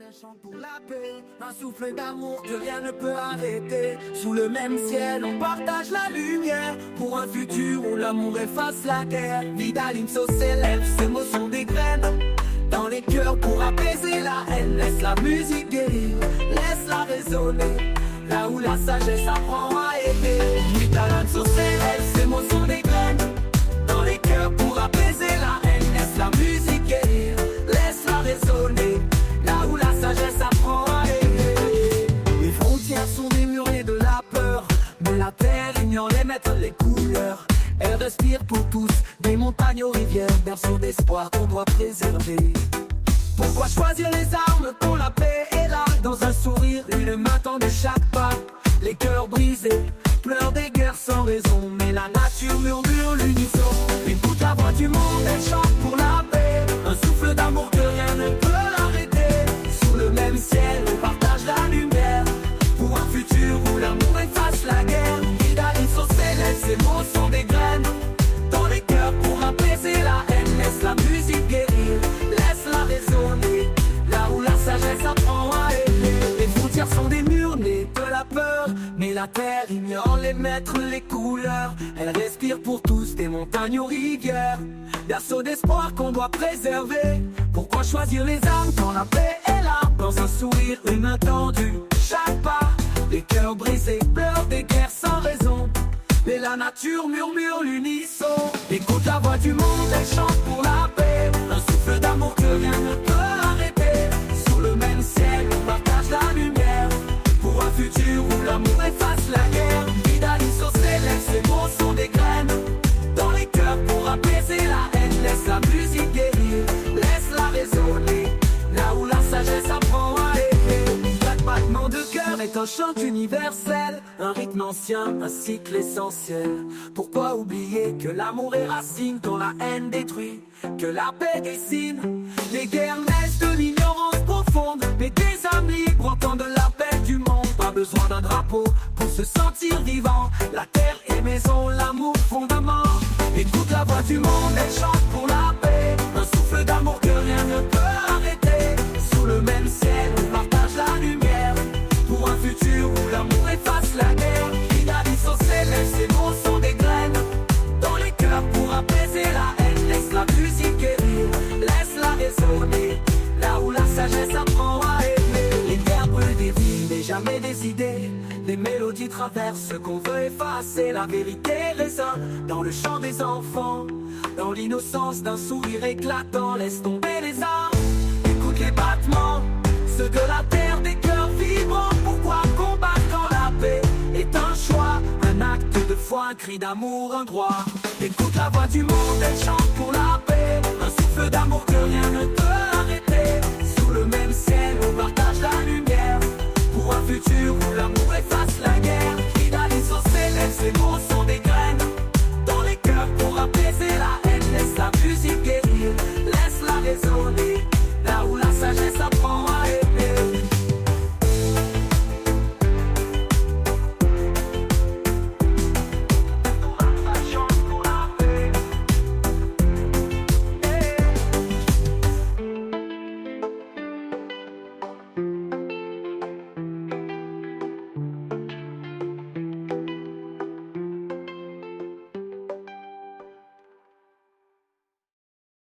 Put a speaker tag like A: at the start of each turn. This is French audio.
A: un chant pour la paix, un souffle d'amour que rien ne peut arrêter. Sous le même ciel, on partage la lumière pour un futur où l'amour efface la guerre. Vidalimso s'élève, ces mots sont des graines dans les cœurs pour apaiser la haine. Laisse la musique guérir, laisse-la résonner là où la sagesse apprend à aimer. Vidalimso s'élève, ces mots sont des graines dans les cœurs pour apaiser la haine. Laisse la musique guérir, laisse-la résonner là où la sagesse apprend à aimer. Les frontières sont des murets de la peur, mais la terre ignore les maîtres, les couleurs. Elle respire pour tous, des montagnes aux rivières, berceau d'espoir qu'on doit préserver. Pourquoi choisir les armes quand la paix est là? Dans un sourire, une main tendue chaque pas. Les cœurs brisés pleurent des guerres sans raison, mais la nature murmure l'unisson. Écoute la voix du monde, elle chante pour la paix, un souffle d'amour que rien ne peut l'arrêter. Sous le même ciel, on partage la lumière pour un futur où l'amour efface la guerre. Vidalimso s'élève, ces mots sont des graines dans les cœurs pour apaiser la haine. Laisse la musique guérir, laisse-la résonner là où la sagesse apprend à aimer. Les frontières sont des murs nés de la peur, mais la terre ignore les maîtres, les couleurs. Elle respire pour tous, des montagnes aux rivières, berceau d'espoir qu'on doit préserver. Pourquoi choisir les armes quand la paix est là? Dans un sourire, une main tendue chaque pas. Les cœurs brisés pleurent des guerres sans raison, mais la nature murmure l'unisson. Écoute la voix du monde, elle chante pour la paix, un souffle d'amour que rien ne peut arrêter. Sous le même ciel, on partage la lumière pour un futur où l'amour efface la guerre. Vidalimso s'élève, ces mots sont des graines dans les cœurs pour apaiser la haine. Laisse la musique guérir, laisse-la résonner là où la sagesse apprend à aimer. Chaque battement de cœur est un chant universel, un rythme ancien, un cycle essentiel. Pourquoi oublier que l'amour est racine quand la haine détruit, que la paix dessine? Les guerres naissent de l'ignorance profonde, mais des âmes libres entendent l'appel du monde. Pas besoin d'un drapeau pour se sentir vivant, la terre est maison, l'amour fondament. Écoute la voix du monde, elle chante pour la paix, un souffle d'amour que rien ne peut arrêter. Sous le même ciel, on partage la lumière pour un futur où l'amour efface la guerre. Vidalimso s'élève, ces mots sont des graines dans les cœurs pour apaiser la haine. Laisse la musique guérir, laisse-la résonner là où la sagesse apprend à aimer. Les terres brûlent des vies, mais jamais des idées. Les mélodies traversent ce qu'on veut effacer. La vérité résonne dans le chant des enfants, dans l'innocence d'un sourire éclatant. Laisse tomber les armes, écoute les battements, ceux de la terre, des cœurs vibrants. Pourquoi combattre quand la paix est un choix, un acte de foi, un cri d'amour, un droit? Écoute la voix du monde, elle chante pour la paix, un souffle d'amour que rien ne peut